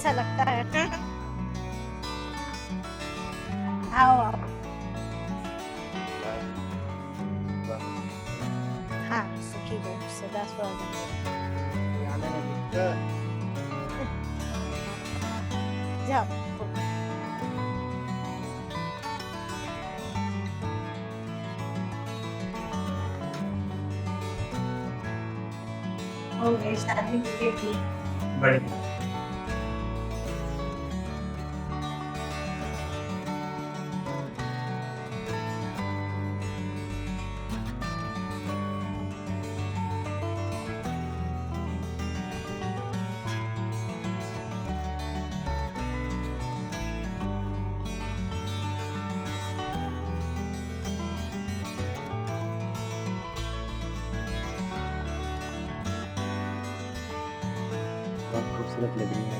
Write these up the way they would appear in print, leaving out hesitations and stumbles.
जैसा लगता है। आओ आओ। हाँ, सुखी हो सदा स्वर्ग। जाओ। हो गई शादी इमीडिएटली। बढ़िया। बहुत खूबसूरत लग रही है।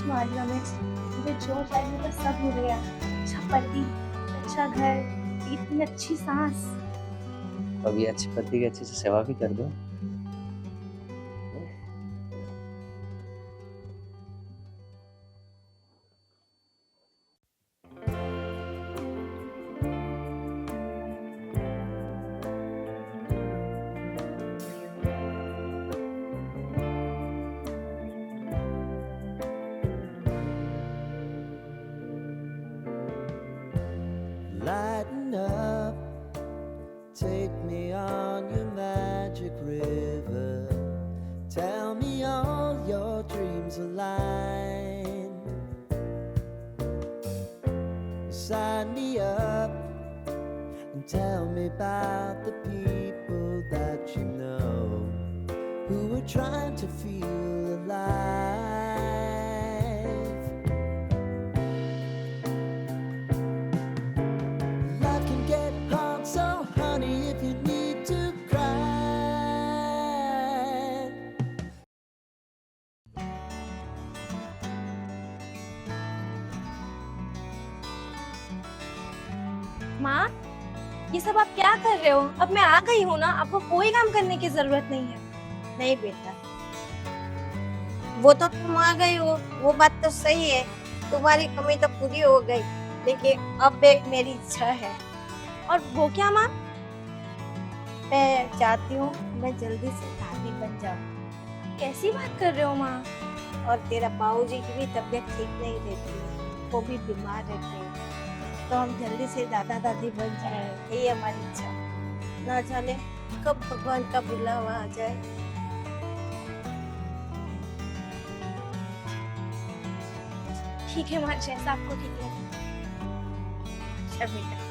मारिया में मुझे जो चाहिए था सब मिल गया। अच्छा पति, अच्छा घर, इतनी अच्छी सांस। अभी अच्छे पति की अच्छे से सेवा भी कर दो। Lighten up, take me on your magic river. Tell me all your dreams align. Sign me up and tell me about the people that you know who are trying to feel alive. Life can get hard, so honey, if you need to cry. माँ, ये सब आप क्या कर रहे हो? अब मैं आ गई हूँ ना, आपको कोई काम करने की जरूरत नहीं है। नहीं बेटा, वो तो तुम आ गई हो, वो बात तो सही है, तुम्हारी कमी तो पूरी हो गई, लेकिन अब एक मेरी इच्छा है। और वो क्या माँ? मैं चाहती हूँ मैं जल्दी से दादी बन जाऊँ। कैसी बात कर रहे हो माँ? और तेरा बाबूजी की भी तबीयत ठीक नहीं रहती, वो भी बीमार रहते हैं, तो हम जल्दी से दादा दादी बन जाए, यही हमारी इच्छा। ना जाने कब भगवान का बुलावा आ जाए। ठीक है माँ, जैसा आपको ठीक लगे। अच्छा बेटा।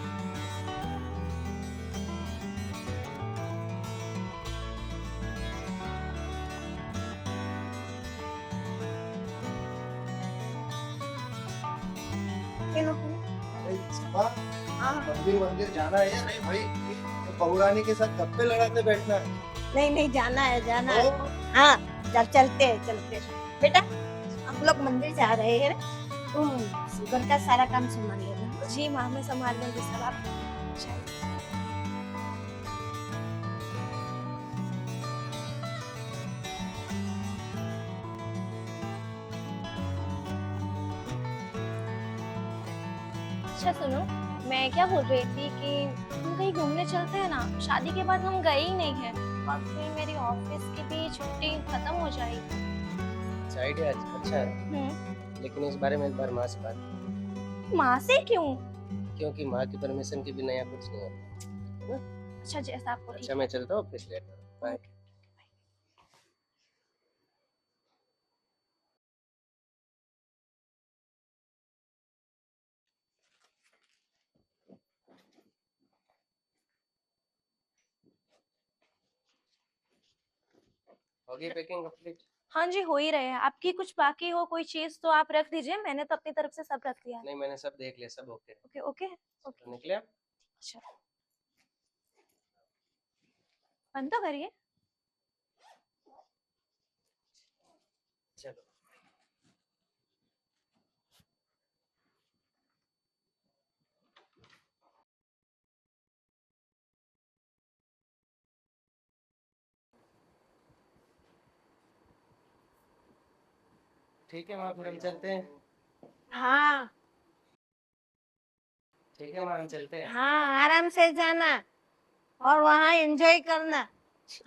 ये लो। मंदिर मंदिर जाना है या नहीं भाई? तो पौराणी के साथ गप्पे लड़ाते बैठना है। नहीं नहीं, जाना है जाना है। हाँ, चल चलते हैं चलते हैं। बेटा, हम लोग मंदिर जा रहे हैं, तुम घर का सारा काम संभाल लेना। जी माँ, मैं संभाल लूंगी सब। आप अच्छा सुनो, मैं क्या बोल रही थी कि हम कहीं घूमने चलते हैं ना। शादी के बाद हम गए ही नहीं है, और फिर मेरी ऑफिस की भी छुट्टी खत्म हो जाएगी। अच्छा आइडिया, अच्छा है। लेकिन इस बारे में एक बार माँ से बात। माँ से क्यों? क्योंकि माँ की परमिशन के बिना यहाँ कुछ नहीं होता। अच्छा, जैसा आपको ठीक अच्छा मैं चलता हूँ, ऑफिस लेट। बाय। होगी पैकिंग कंप्लीट? हाँ जी, हो ही रहे हैं। आपकी कुछ बाकी हो कोई चीज तो आप रख दीजिए, मैंने तो अपनी तरफ से सब रख दिया। नहीं मैंने सब देख लिया, सब ओके। Okay okay okay. निकले आप? अच्छा, बंद तो करिए। चलो। ठीक है माँ, फिर हम चलते हैं। हाँ ठीक है माँ, हम चलते हैं। हाँ, आराम से जाना और वहाँ एंजॉय करना।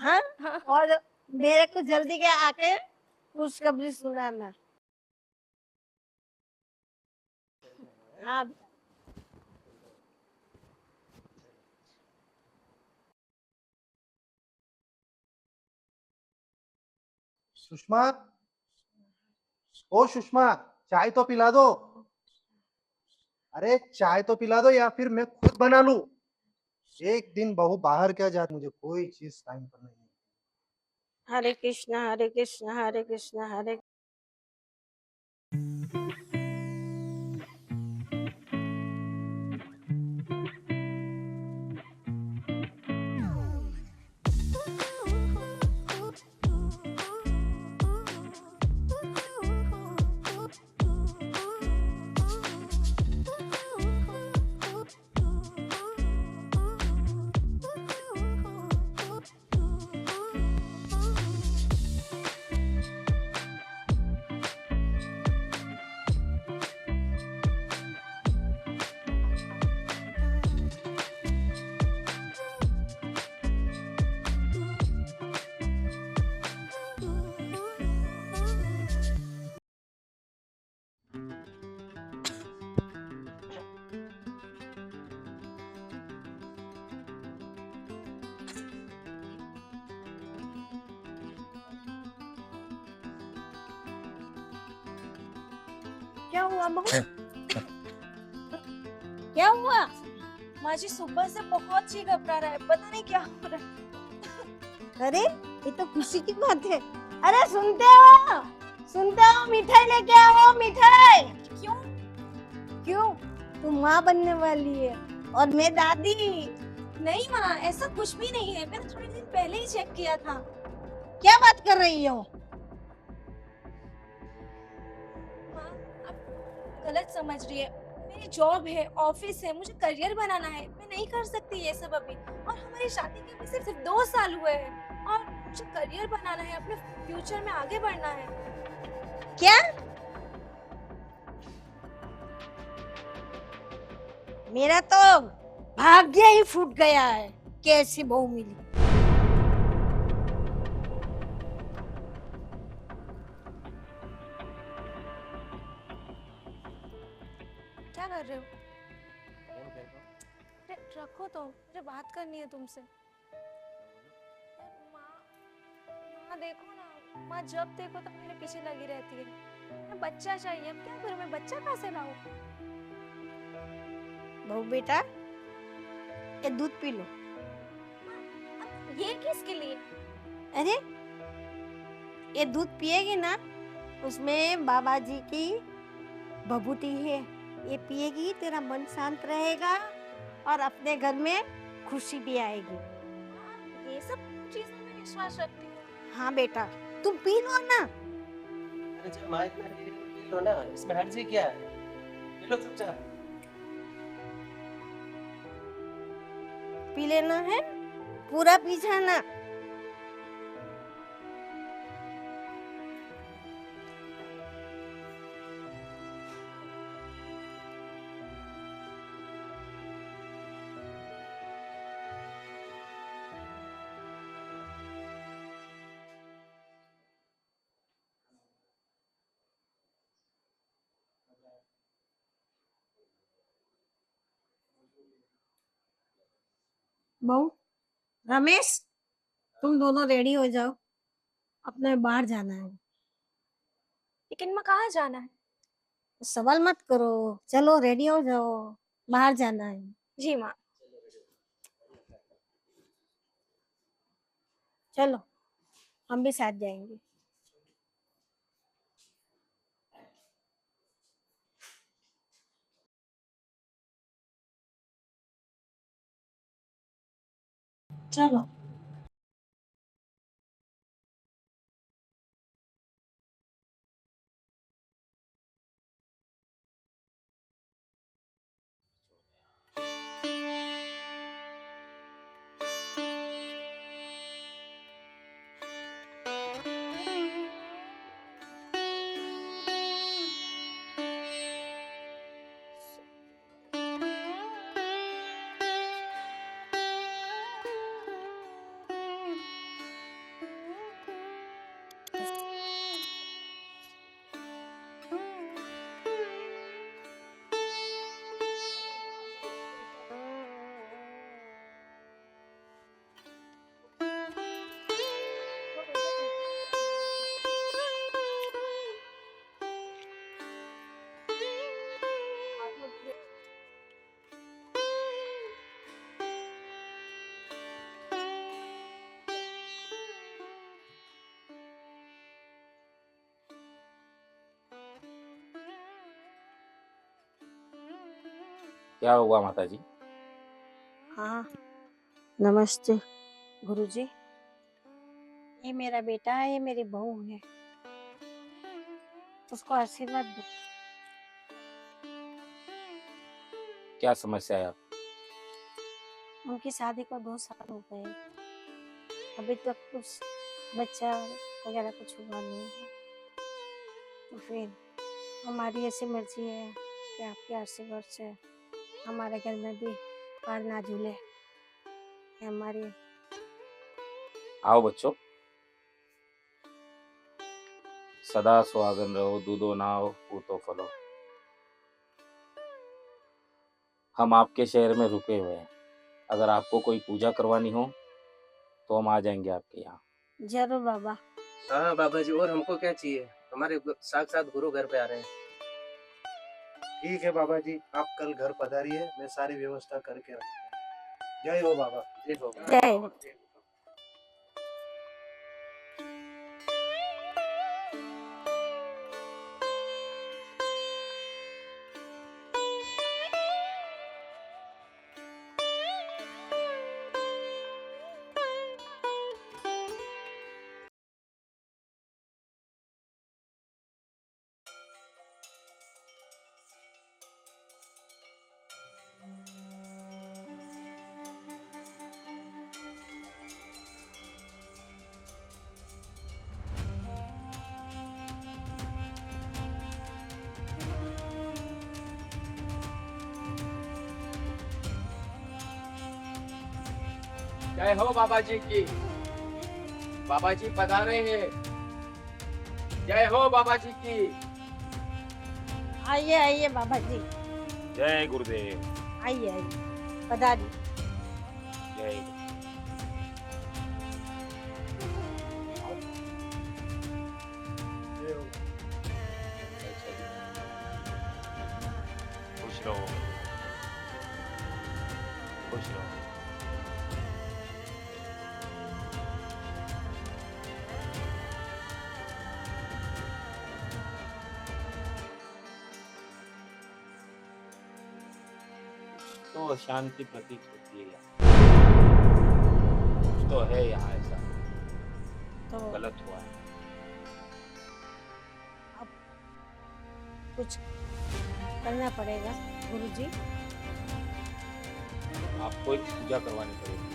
हाँ, और मेरे को जल्दी के आके खुशखबरी सुनाना। हाँ सुषमा, ओ सुषमा, चाय तो पिला दो। अरे चाय तो पिला दो या फिर मैं खुद बना लूं। एक दिन बहू बाहर क्या जाती, मुझे कोई चीज टाइम पर नहीं। हरे कृष्णा हरे कृष्णा हरे कृष्णा हरे। क्या हुआ बहू? क्या हुआ? माँ जी सुबह से बहुत जी घबरा रहा है, पता नहीं क्या हो रहा है। अरे ये तो खुशी की बात है। अरे सुनते हो? सुनते हो? मिठाई लेके आओ मिठाई। क्यों? क्यों? तुम माँ बनने वाली है और मैं दादी। नहीं माँ, ऐसा कुछ भी नहीं है, मैंने थोड़े दिन पहले ही चेक किया था। क्या बात कर रही हो? माँ, आप गलत समझ रही है। मेरी जॉब है, ऑफिस है, मुझे करियर बनाना है, मैं नहीं कर सकती ये सब अभी। और हमारी शादी के भी सिर्फ 2 साल हुए हैं और मुझे करियर बनाना है, अपने फ्यूचर में आगे बढ़ना है। क्या? मेरा तो भाग्य ही फूट गया है कि ऐसी बहू मिली। क्या कर रहे हो? अरे रखो तो, मुझे बात करनी है तुमसे। माँ, माँ देखो ना, माँ जब देखो तब मेरे पीछे लगी रहती है। मैं बच्चा चाहिए, अब क्या करूँ, मैं बच्चा कहाँ से लाऊं? बहू बेटा, ये दूध पी लो। अब ये किसके लिए? अरे ये दूध पिएगी ना, उसमें बाबा जी की भभूति है। ये पिएगी, तेरा मन शांत रहेगा और अपने घर में खुशी भी आएगी। आप ये सब चीजों में विश्वास रखती हो? हाँ बेटा, तुम पी लो ना। अरे जब माँ इतना कह रही है तो पी लो ना, इसमें हर्जी क्या है? पी लो चुपचाप। पी लेना है, पूरा पी जाना। बहू, रमेश, तुम दोनों रेडी हो जाओ, अपने बाहर जाना है। लेकिन मैं कहाँ जाना है? सवाल मत करो, चलो रेडी हो जाओ, बाहर जाना है। जी माँ। चलो, हम भी साथ जाएंगे। चलो। क्या हुआ माता जी? हाँ, नमस्ते गुरुजी। ये मेरा बेटा है, ये मेरी बहू है, उसको आशीर्वाद दो। क्या समस्या है आप? उनकी शादी को 2 साल हो गए, अभी तक कुछ बच्चा वगैरह कुछ हुआ नहीं है। तो फिर हमारी ऐसी मर्जी है कि आपके आशीर्वाद से हमारे घर में भी पार ना झूले। ये हमारी आओ बच्चों, सदा सुहागन रहो, दूधो नाओ पूतो फलो। हम आपके शहर में रुके हुए हैं, अगर आपको कोई पूजा करवानी हो तो हम आ जाएंगे आपके यहाँ। जरूर बाबा। हाँ बाबा जी, और हमको क्या चाहिए? हमारे साक्षात गुरु घर पे आ रहे हैं। ठीक है बाबा जी, आप कल घर पधारिए, मैं सारी व्यवस्था करके रखता हूँ। जय हो बाबा। जय हो। जय हो। जय हो बाबा जी की। बाबा जी पधारे हैं। जय हो बाबा जी की। आइए आइए बाबा जी, जय गुरुदेव। आइए आइए, पधारिए। जय जय हो। खुश रहो, खुश रहो। तो अशांति प्रतीत होती है यहाँ। कुछ तो है यहाँ ऐसा तो गलत हुआ है। कुछ करना पड़ेगा गुरुजी। आपको एक पूजा करवानी पड़ेगी।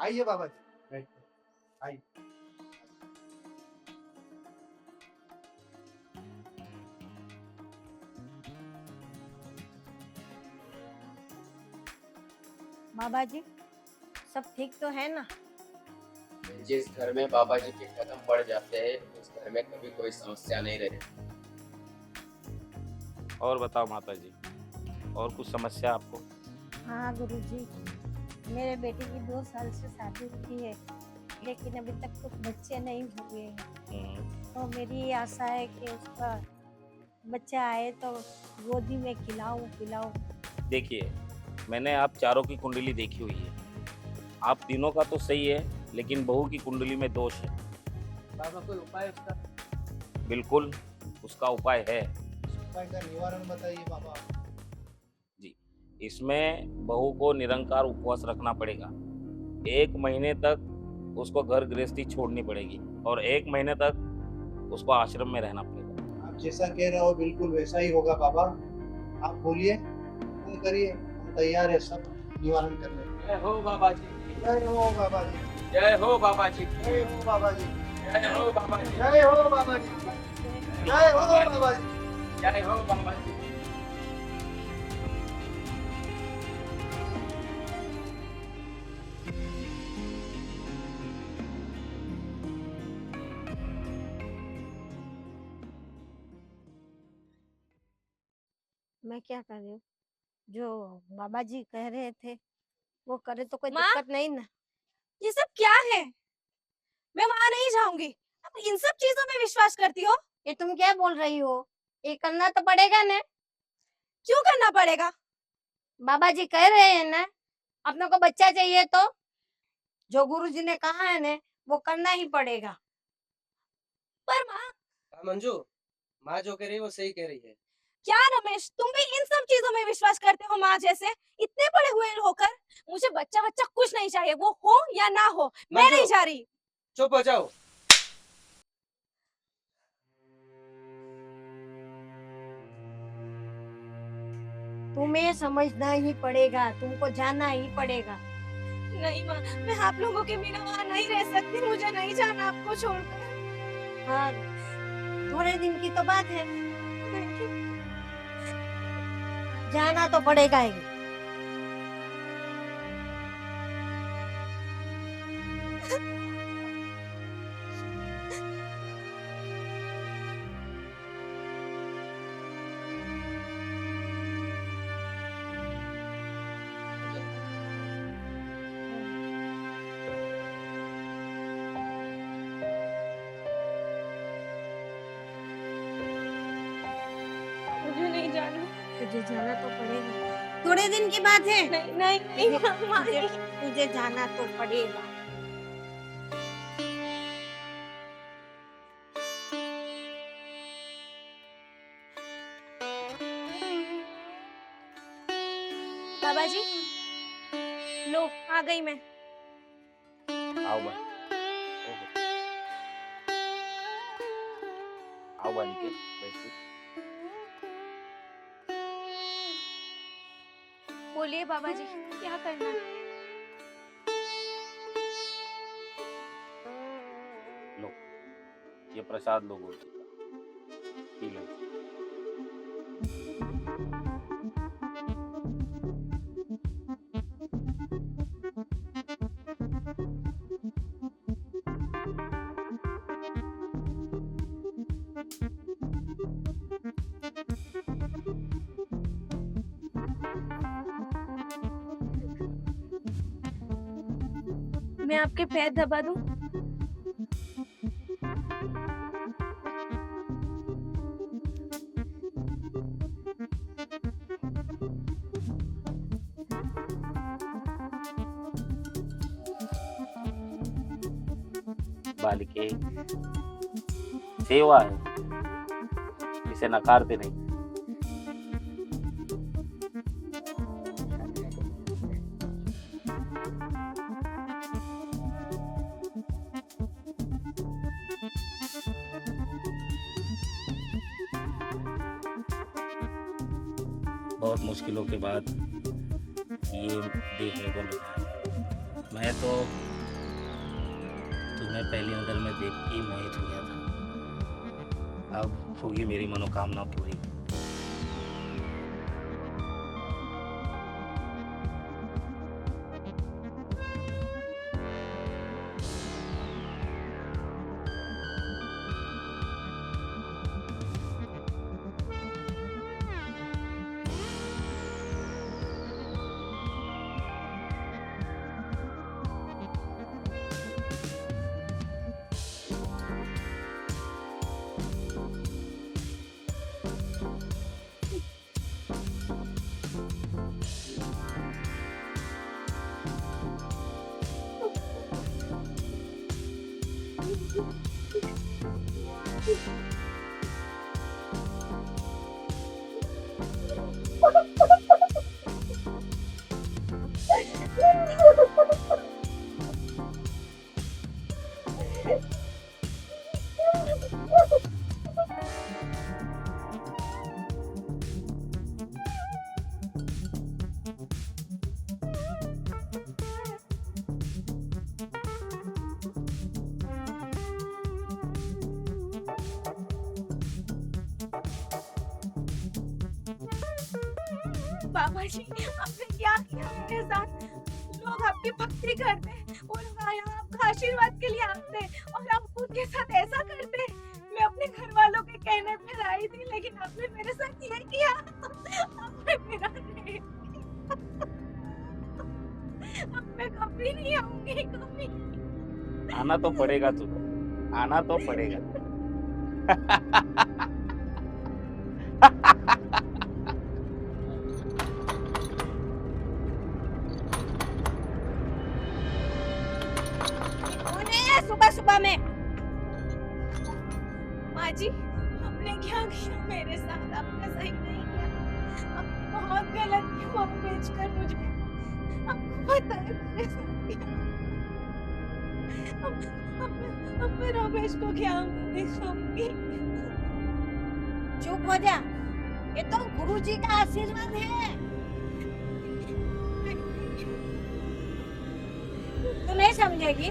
आइए बाबा जी, बैठिए, आइए। बाबा जी, सब ठीक तो है ना? जिस घर में बाबा जी के कदम पड़ जाते हैं उस घर में कभी कोई समस्या नहीं रहती। और बताओ माता जी, और कुछ समस्या आपको? हाँ गुरुजी, मेरे बेटे की 2 साल से शादी हुई है, लेकिन अभी तक कुछ बच्चे नहीं हुए हैं। तो मेरी ये आशा है कि उसका बच्चा आए तो गोदी में खिलाऊं पिलाऊं। देखिए, मैंने आप चारों की कुंडली देखी हुई है। आप तीनों का तो सही है, लेकिन बहू की कुंडली में दोष है। बाबा कोई उपाय उसका? बिल्कुल, उसका उपाय है। उपाय का निवारण बताइए बाबा। जी, इसमें बहू को निरंकार उपवास रखना पड़ेगा। 1 महीने तक उसको घर गृहस्थी छोड़नी पड़ेगी और 1 महीने तक उसको आश्रम में रहना पड़ेगा। आप जैसा कह रहे हो बिल्कुल वैसा ही होगा बाबा। आप बोलिए, तुम करिए, हम तैयार है सब निवारण करने के। जय हो बाबा जी की। जय हो बाबा जी। जय हो बाबा जी की। जय हो बाबा जी। जय हो बाबा जी। जय हो बाबा जी। जय हो बाबा जी। जय हो बाबा जी। मैं क्या कर रही हूँ? जो बाबा जी कह रहे थे वो करे तो कोई माँ? दिक्कत नहीं ना। ये सब क्या है? मैं वहां नहीं जाऊंगी। अब इन सब चीजों में विश्वास करती हो? ये तुम क्या बोल रही हो? ये करना तो पड़ेगा ना। क्यों करना पड़ेगा? बाबा जी कह रहे हैं ना, अपने को बच्चा चाहिए तो जो गुरु जी ने कहा है ना वो करना ही पड़ेगा। पर माँ, हाँ मंजू, माँ जो कह रही है वो सही कह रही है। क्या रमेश, तुम भी इन सब चीजों में विश्वास करते हो माँ जैसे? इतने बड़े हुए होकर मुझे बच्चा बच्चा कुछ नहीं चाहिए, वो हो या ना हो, मैं मंजू! नहीं जा रही। चुप हो जाओ। तुम्हें समझना ही पड़ेगा, तुमको जाना ही पड़ेगा। नहीं माँ, मैं आप लोगों के बिना वहाँ नहीं रह सकती, मुझे नहीं जाना आपको छोड़कर। हाँ, थोड़े दिन की तो बात है, जाना तो पड़ेगा ही। मुझे नहीं जाना। तुझे जाना तो पड़ेगा, थोड़े दिन की बात है। नहीं नहीं नहीं माँ, तुझे, तुझे जाना तो पड़ेगा। बाबा जी, लो आ गई मैं। आओ बन ओहो। आओ बालिके, बैठिए। बोलिए बाबा जी, क्या करना है? लो, ये प्रसाद लो गुरु जी का, पी लो। मैं आपके पैर दबा दूं? बालिके, सेवा है, इसे नकारते नहीं। बहुत मुश्किलों के बाद ये देखने को मिला। मैं तो तुम्हें पहली नजर में देख के ही मोहित हो गया था। अब होगी मेरी मनोकामना पूरी। बाबा जी, आपने क्या किया मेरे साथ? लोग आपकी भक्ति करते हैं और यहाँ आपका आशीर्वाद के लिए आते हैं और आप उनके साथ ऐसा करते हैं। मैं अपने घर वालों के कहने पर आई थी, लेकिन आपने मेरे साथ ये किया। कभी नहीं आऊंगी, कभी। आना तो पड़ेगा तुझे, आना तो पड़ेगा। कौन है सुबह सुबह में? माँ जी, आपने क्या किया मेरे साथ? आपने सही नहीं किया, आपने बहुत गलत किया वहाँ बेचकर मुझे। आपको पता है मेरे साथ क्या? अब मैं रमेश को क्या मुंह दिखाऊंगी? चुप हो जा, ये तो गुरुजी का आशीर्वाद है। तू नहीं समझेगी?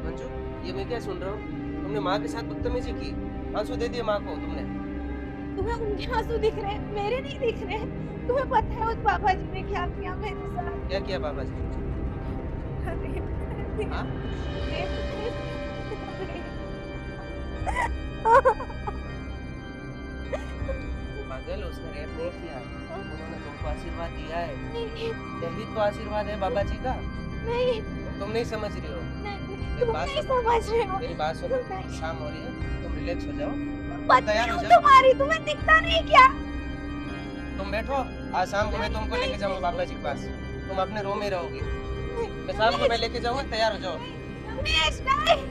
मंजू, ये मैं क्या सुन रहा हूँ? तुमने माँ के साथ बदतमीजी की, आंसू दे दिए माँ को तुमने। तुम्हें उनके आंसू दिख रहे हैं, मेरे नहीं दिख रहे। तुम्हें पता है उस बाबा जी ने क्या किया मेरे साथ? क्या किया बाबा जी ने? हाँ? पागल, उसने रेप नहीं किया, उन्होंने तुमको आशीर्वाद दिया है। यही तो आशीर्वाद है बाबा जी का। नहीं, तुम नहीं समझ रही हो। तुम बात नहीं सुनो। समझ रहे हो। मेरी बात सुनो, नहीं। शाम हो रही है, तुम रिलैक्स हो जाओ, पत्नी तैयार हो हूँ जाओ। तुम्हारी, तुम्हें दिखता नहीं क्या? तुम बैठो, आज शाम को मैं तुमको लेके जाऊंगा बाबा जी के पास, तुम अपने रूम में रहोगी। मैं शाम को मैं लेके जाऊंगा, तैयार हो जाओ। रमेश, नहीं।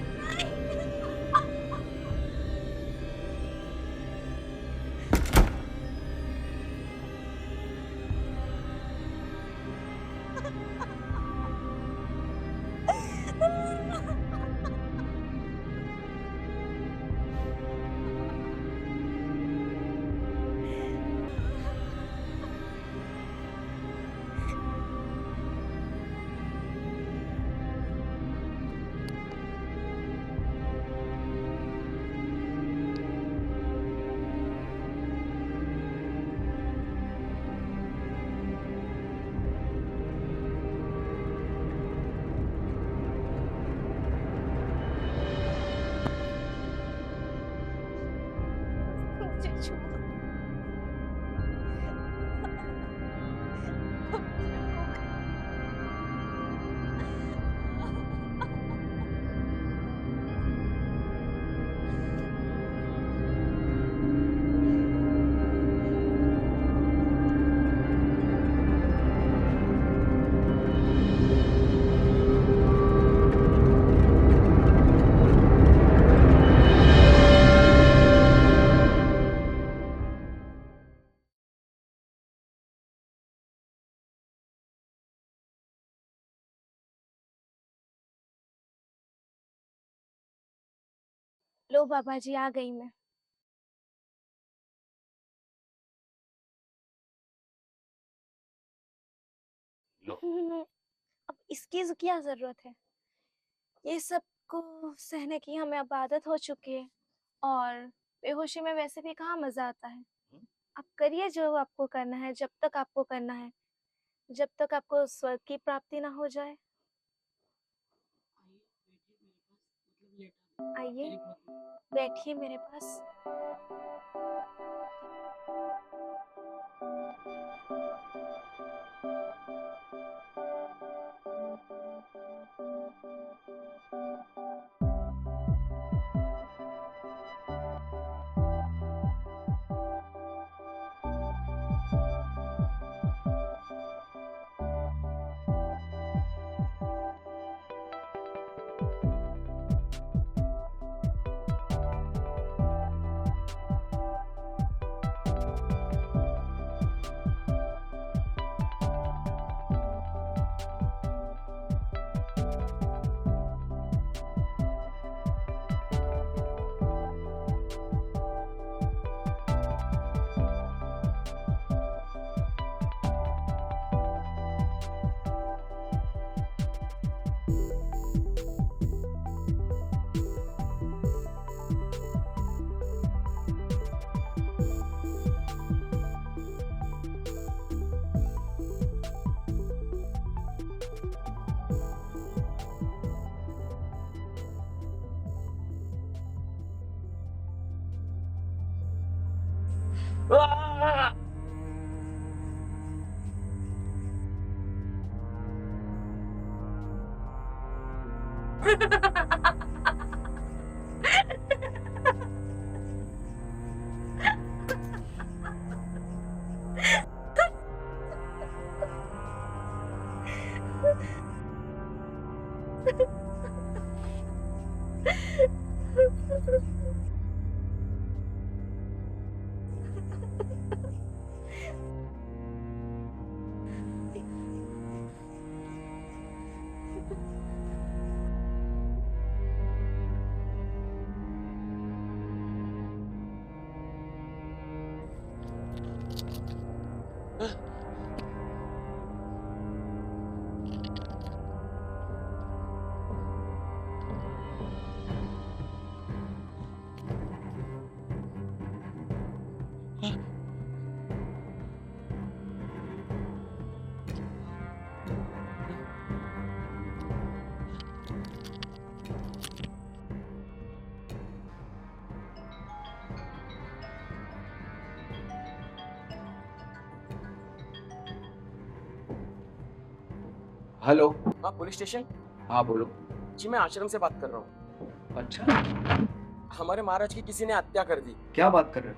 मुझे छोड़। लो बाबा जी, आ गई मैं। लो। अब इसकी क्या जरूरत है? ये सब को सहने की हमें अब आदत हो चुकी है, और बेहोशी में वैसे भी कहाँ मजा आता है। आप करिए जो आपको करना है, जब तक आपको करना है, जब तक आपको स्वर्ग की प्राप्ति ना हो जाए। आइए, बैठिए मेरे पास। हेलो। हाँ, पुलिस स्टेशन। हाँ बोलो। जी, मैं आश्रम से बात कर रहा हूँ। अच्छा, हमारे महाराज की किसी ने हत्या कर दी। क्या बात कर रहे हो?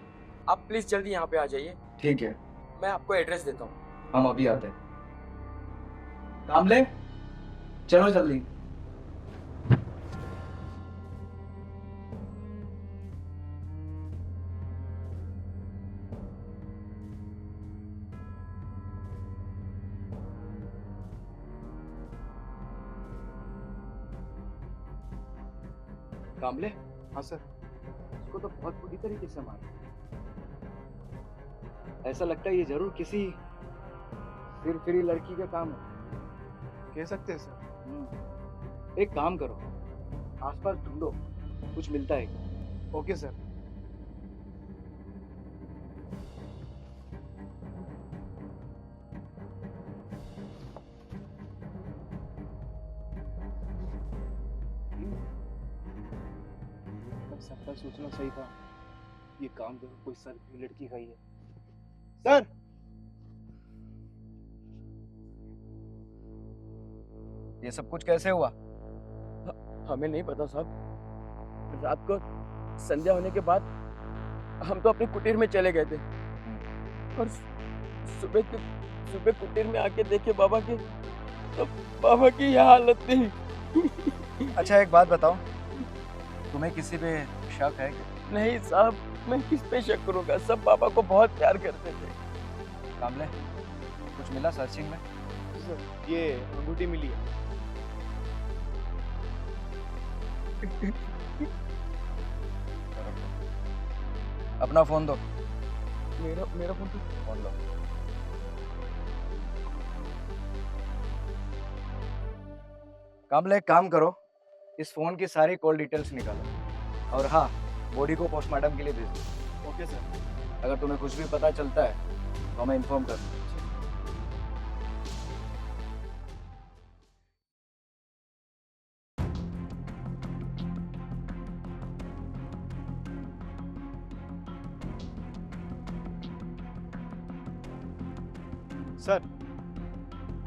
आप प्लीज जल्दी यहाँ पे आ जाइए। ठीक है, मैं आपको एड्रेस देता हूँ। हम अभी आते हैं। कामले, चलो जल्दी। कामले, हाँ सर। इसको तो बहुत बुरी तरीके से मारा। ऐसा लगता है ये जरूर किसी फिर फ्री लड़की का काम है। कह सकते हैं सर। एक काम करो, आसपास ढूंढो, कुछ मिलता है क्या? Okay sir. सबका सोचना सही था, ये काम जरूर कोई सर्दी लड़की का ही है। सर, ये सब कुछ कैसे हुआ? हमें नहीं पता साहब। रात को संध्या होने के बाद हम तो अपनी कुटीर में चले गए थे और सुबह कुटीर में आके देखे बाबा के, तो बाबा की यह हालत थी। अच्छा एक बात बताओ, तुम्हें किसी पे शक है क्या? नहीं साहब, मैं किस पे शक करूंगा, सब बाबा को बहुत प्यार करते थे। कामले, कुछ मिला सर्चिंग में? सर ये अंगूठी मिली है। अपना फोन दो। मेरा फोन तो फोन लो। कामले, एक काम करो, इस फोन की सारी कॉल डिटेल्स निकालो और हाँ, बॉडी को पोस्टमार्टम के लिए भेज दो। Okay sir. अगर तुम्हें कुछ भी पता चलता है तो हमें इन्फॉर्म कर दो।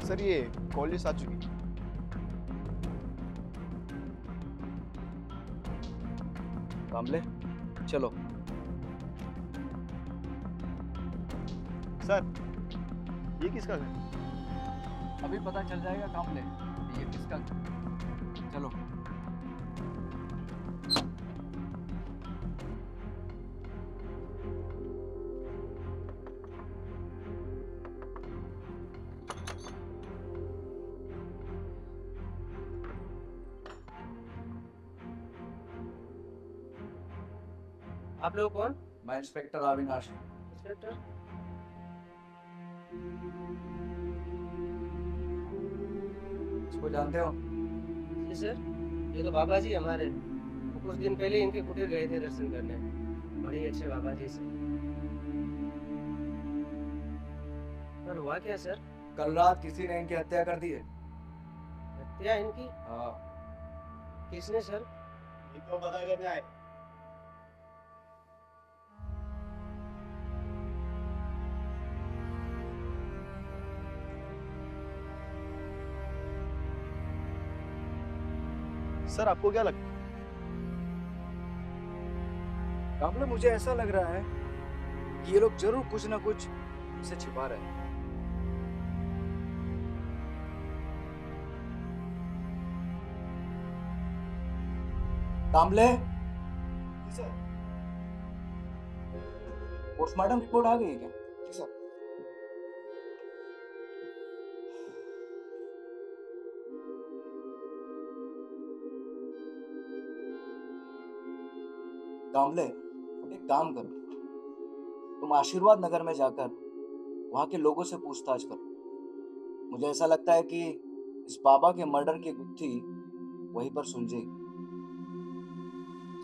सर ये कॉल लिस्ट आ चुकी है। कामले, चलो। सर ये किसका घर है? अभी पता चल जाएगा कामले, ये किसका घर है। चलो। आप लोग कौन? मैं इंस्पेक्टर अविनाश। इंस्पेक्टर? इसको जानते हो? जी सर, ये तो बाबा जी हमारे। वो कुछ दिन पहले इनके कुटीर गए थे दर्शन करने। बड़े अच्छे बाबा जी से। पर हुआ क्या सर? कल रात किसी ने इनकी हत्या कर दी है। हत्या इनकी? हाँ। किसने सर? ये तो पता करने आए। सर आपको क्या लगता है? कामले, मुझे ऐसा लग रहा है कि ये लोग जरूर कुछ ना कुछ उसे छिपा रहे हैं। कामले, जी सर। पोस्टमार्टम रिपोर्ट आ गई है क्या? जी सर। कामले, एक काम करो, तुम आशीर्वाद नगर में जाकर वहां के लोगों से पूछताछ करो। मुझे ऐसा लगता है कि इस बाबा के मर्डर की गुत्थी वहीं पर सुलझेगी।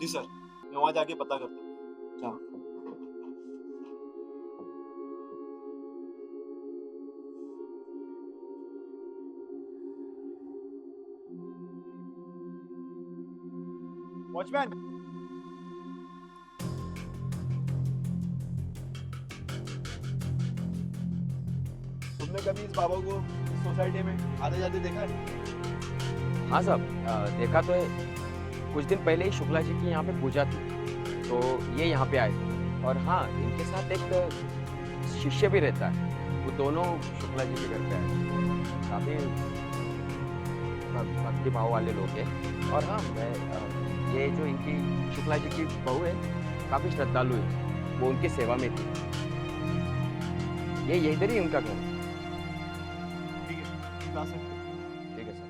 जी सर, मैं वहां जाके पता करता हूँ। जाओ। वॉचमैन, तुमने कभी इस बाबा को इस सोसाइटी में आते जाते देखा है? हाँ साहब, देखा तो है। कुछ दिन पहले ही शुक्ला जी की यहाँ पे पूजा थी, तो ये यहाँ पे आए थे। और हाँ, इनके साथ एक शिष्य भी रहता है। वो दोनों शुक्ला जी के घर पे आए थे। काफ़ी भक्ति भाव वाले लोग हैं। और हाँ, मैं ये जो इनकी शुक्ला जी की बहू है, काफ़ी श्रद्धालु है। वो उनकी सेवा में थी। ये इधर ही उनका घर है। ठीक है, जा सकते हो। ठीक है सर।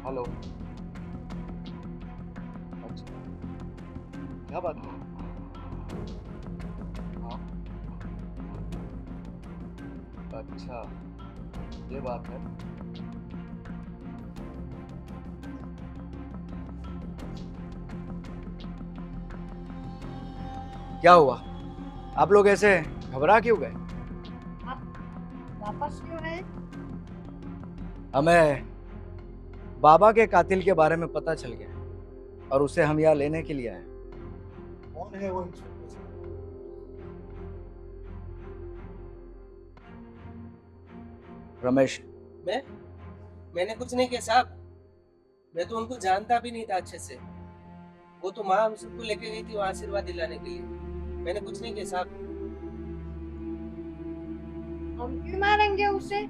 हेलो। अच्छा, क्या बात है? हाँ, अच्छा, ये बात है। क्या हुआ? आप लोग ऐसे घबरा क्यों गए? वापस क्यों आए? हमें बाबा के कातिल के बारे में पता चल गया और उसे हम यहाँ लेने के लिए आए। कौन है वो इंस्पेक्टर? रमेश। मैंने कुछ नहीं किया साहब। मैं तो उनको जानता भी नहीं था अच्छे से। वो तो माँ हम सबको लेके गई थी वहाँ आशीर्वाद दिलाने के लिए। मैंने कुछ नहीं किया साहब। हम क्यों मारेंगे उसे?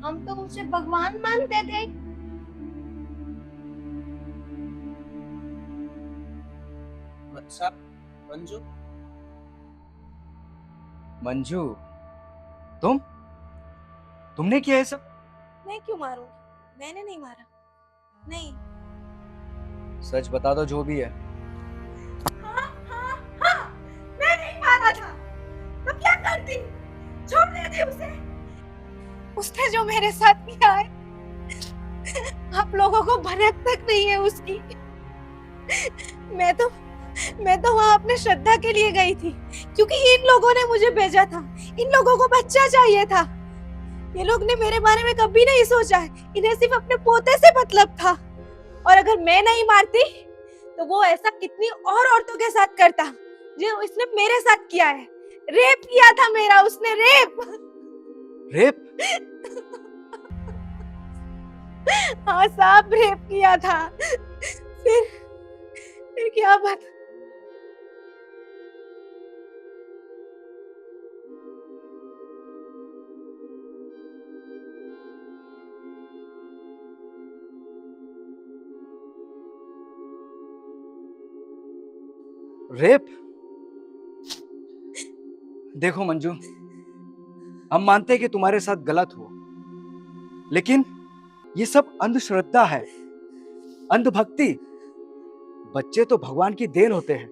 हम तो उसे भगवान मानते थे। साहब, मंजू। मंजू, तुमने किया है सब? मैं क्यों मारूंगी? मैंने नहीं मारा। नहीं। सच बता दो जो भी है। हाँ, हाँ, हाँ, मैं नहीं मारा था। तो क्या करती? छोड़ देती उसे। उसने जो मेरे साथ किया है, आप लोगों को भनक तक नहीं है उसकी। मैं तो वहाँ अपने श्रद्धा के लिए गई थी, क्योंकि इन लोगों ने मुझे भेजा था। इन लोगों को बच्चा चाहिए था। ये लोग ने मेरे बारे में कभी नहीं सोचा है। इन्हें सिर्फ अपने पोते से मतलब था। और अगर मैं नहीं मारती, तो वो ऐसा कितनी और औरतों के साथ करता जो इसने मेरे साथ किया है। रेप किया था मेरा उसने, रेप। रेप? हाँ साहब, रेप किया था। फिर क्या बात? रेप? देखो मंजू, हम मानते हैं कि तुम्हारे साथ गलत हुआ, लेकिन ये सब अंधश्रद्धा है, अंधभक्ति। बच्चे तो भगवान की देन होते हैं।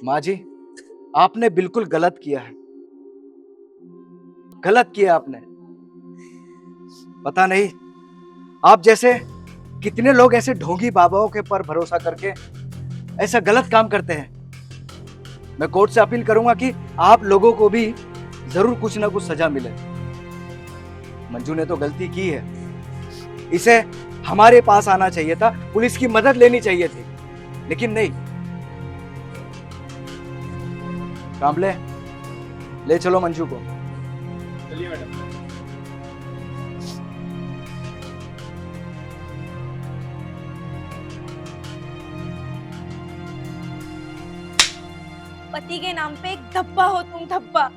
माँ जी, आपने बिल्कुल गलत किया है। गलत किया आपने। पता नहीं आप जैसे कितने लोग ऐसे ढोंगी बाबाओं के पर भरोसा करके ऐसा गलत काम करते हैं। मैं कोर्ट से अपील करूंगा कि आप लोगों को भी जरूर कुछ ना कुछ सजा मिले। मंजू ने तो गलती की है, इसे हमारे पास आना चाहिए था, पुलिस की मदद लेनी चाहिए थी, लेकिन नहीं। कांबले, ले चलो मंजू को। चलिए मैडम। पति के नाम पे एक धब्बा हो तुम, धब्बा।